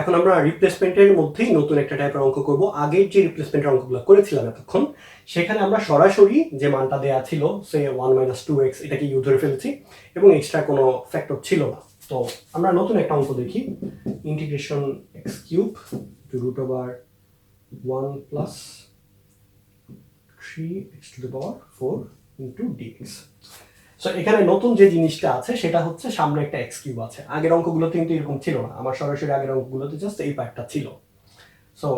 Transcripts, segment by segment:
এখন আমরা রিপ্লেসমেন্টের মধ্যেই নতুন একটা টাইপের অঙ্ক করব। আগের যে রিপ্লেসমেন্টের অঙ্কগুলো করেছিলাম এতক্ষণ, সেখানে আমরা সরাসরি যে মানটা দেওয়া ছিল সে 1 - 2x এটাকে ইউ ধরে ফেলেছি এবং এক্সট্রা কোনো ফ্যাক্টর ছিল না। তো আমরা নতুন একটা অঙ্ক দেখি, integration x³ to √1 + 3x⁴ into dx। So এখানে নতুন যে জিনিসটা আছে সেটা হচ্ছে সামনে একটা x³ আছে। আগের অঙ্কগুলোতে কিন্তু এরকম ছিল না, আমার সরাসরি আগের অঙ্কগুলোতে জাস্ট এই পার্টটা ছিল। সো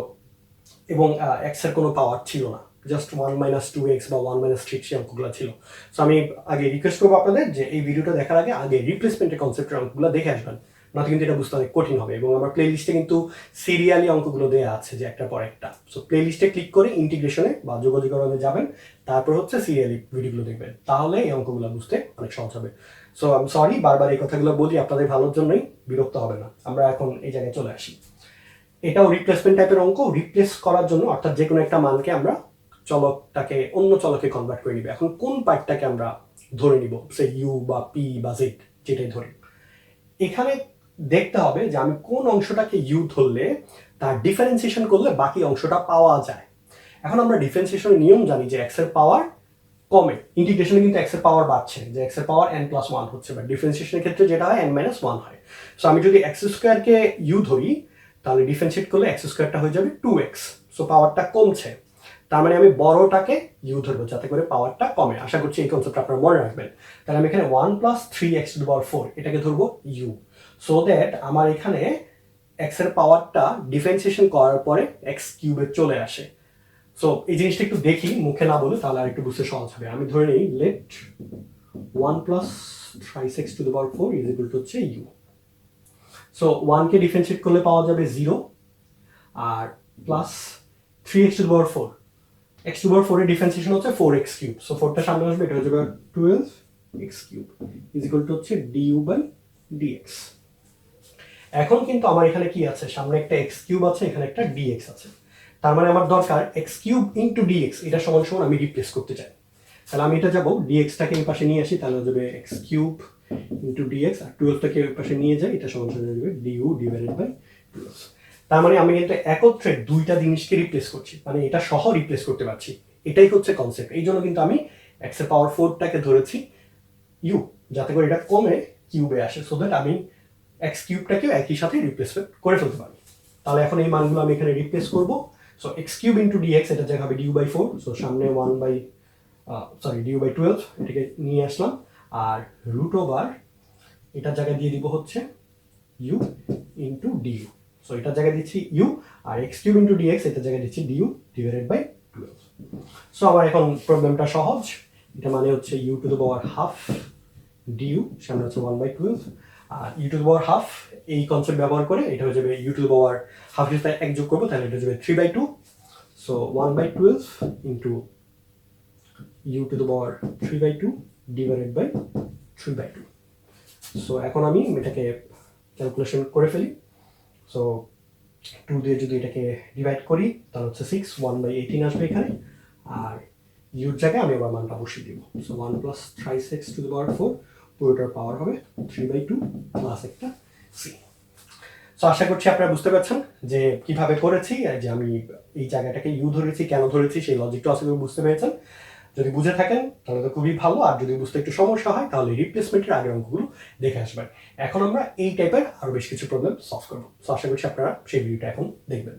এবং x এর কোনো পাওয়ার ছিল না, জাস্ট 1 - 2x বা 1 - 3x অঙ্কগুলো ছিল। সো আমি আগে রিকোয়েস্ট করবো আপনাদের যে এই ভিডিওটা দেখার আগে রিপ্লেসমেন্টের কনসেপ্টের অঙ্কগুলো দেখে আসবেন, নয়তো কিন্তু এটা বুঝতে অনেক কঠিন হবে। এবং আমার প্লে লিস্টে কিন্তু সিরিয়ালি অঙ্কগুলো দেওয়া আছে যে একটার পর একটা। সো প্লে লিস্টে ক্লিক করে ইন্টিগ্রেশনে বা যোগাযোগে যাবেন, তারপর হচ্ছে সিরিয়ালি ভিডিওগুলো দেখবেন, তাহলে এই অঙ্কগুলো বুঝতে অনেক সহজ হবে। সো আমি সরি বারবার এই কথাগুলো বলি, আপনাদের ভালোর জন্যই, বিরক্ত হবে না। আমরা এখন এই জায়গায় চলে আসি। এটাও রিপ্লেসমেন্ট টাইপের অঙ্ক। রিপ্লেস করার জন্য অর্থাৎ যে কোনো একটা মানকে আমরা চলকটাকে অন্য চলকে কনভার্ট করে নিব। এখন কোন পার্টটাকে আমরা ধরে নিব, সে ইউ বা পি বা জেড যেটাই ধরি, এখানে দেখতে হবে যে আমি কোন অংশটাকে ইউ ধরলে তার ডিফারেন্সিয়েশন করলে বাকি অংশটা পাওয়া যায়। এখন আমরা ডিফারেন্সিয়েশনের নিয়ম জানি যে এক্স এর পাওয়ার কমে, ইন্টিগ্রেশনে কিন্তু এক্স এর পাওয়ার বাড়ছে, যে এক্স এর পাওয়ার n+1 হচ্ছে, বা ডিফারেন্সিয়েশনের ক্ষেত্রে যেটা হয় n-1 হয়। সো আমি যদি x² কে ইউ ধরি, তাহলে ডিফারেন্সিয়েট করলে x² হয়ে যাবে 2x। সো পাওয়ারটা কমছে, তার মানে আমি বড়টাকে ইউ ধরবো যাতে করে পাওয়ারটা কমে। আশা করছি এই কনসেপ্টটা আপনারা মনে রাখবেন। তাহলে আমি এখানে 1 + 3x⁴ এটাকে ধরবো ইউ, সো দ্যাট আমার এখানে এক্স এর পাওয়ারটা ডিফারেন্সিয়েশন করার পরে x³ চলে আসে। সো এই জিনিসটা একটু দেখি মুখে না বলে, তাহলে আর একটু বুঝতে সহজ হবে। আমি ধরে নিই লেট 1 + 3x⁴ হচ্ছে ইউ। সো 1 কে ডিফারেন্সিয়েট করলে পাওয়া যাবে 0, আর প্লাস 3x⁴, x⁴ এর ডিফারেন্সিয়েশন হচ্ছে 4x³। সো 4টা সামনে আসবে, এটা হয়ে যাবে 12x³ হচ্ছে du/dx। এখন কিন্তু আমার এখানে কি আছে, সামনে একটা x³ আছে, এখানে একটা dx আছে। তার মানে আমার দরকার x³ × dx, এটা সমান সমান আমি রিপ্লেস করতে চাই। তাহলে আমি এটা যাব dx-টাকে এই পাশে নিয়ে আসি, তাহলে হয়ে যাবে x³ × dx, আর 12টাকে ওই পাশে নিয়ে যাই, এটা সমান হয়ে যাবে du/12। তার মানে আমি এটা একত্রে দুইটা জিনিসকে রিপ্লেস করছি, মানে এটা সহ রিপ্লেস করতে পারছি। এটাই হচ্ছে কনসেপ্ট। এই জন্য কিন্তু আমি x⁴টাকে ধরেছি ইউ, যাতে করে এটা কমে কিউবে আসে, সো দ্যাট আমি x³ একই সাথে রিপ্লেস করে ফেলতে পারি। তাহলে এখন এই মানগুলো আমি এখানে রিপ্লেস করব। সো x³ × dx এটা জায়গা হবে du/4, সো সামনে du/12 এটাকে নিয়ে আসলাম, আর √ এটার জায়গায় দিয়ে দিব হচ্ছে u × du। সো এটার জায়গায় দিচ্ছি u, আর x³ × dx এটার জায়গায় দিচ্ছি du/12। সো আমার এখন প্রবলেমটা সহজ। এটা মানে হচ্ছে u⁻½ du, সামনে হচ্ছে 1/12, আর u⁻½ এই কনসেপ্ট ব্যবহার করে এটা হয়ে যাবে u⁻½ এর সাথে 1 যোগ করবো, তাহলে এটা হয়ে যাবে 3/2। So 1/12 × u⁻³ / 3/2। সো এখন আমি এটাকে ক্যালকুলেশন করে ফেলি। সো 2 দিয়ে যদি এটাকে ডিভাইড করি তাহলে হচ্ছে 6, 1/18 আসবে এখানে, আর ইউর জায়গায় আমি আবার মানটা বসিয়ে দিব। সো 1 + 3x⁴ পুরোটার পাওয়ার হবে 3/2 প্লাস একটা c। সো আশা করছি আপনারা বুঝতে পারছেন যে কিভাবে করেছি, যে আমি এই জায়গাটাকে ইউ ধরেছি, কেন ধরেছি, সেই লজিকটা আসলে বুঝতে পেরেছেন। যদি বুঝে থাকেন তাহলে তো খুবই ভালো, আর যদি বুঝতে একটু সমস্যা হয় তাহলে রিপ্লেসমেন্টের আগের অঙ্কগুলো দেখে আসবেন। এখন আমরা এই টাইপের আরো বেশ কিছু প্রবলেম সলভ করবো। সো আশা করছি আপনারা সেই ভিডিওটা এখন দেখবেন।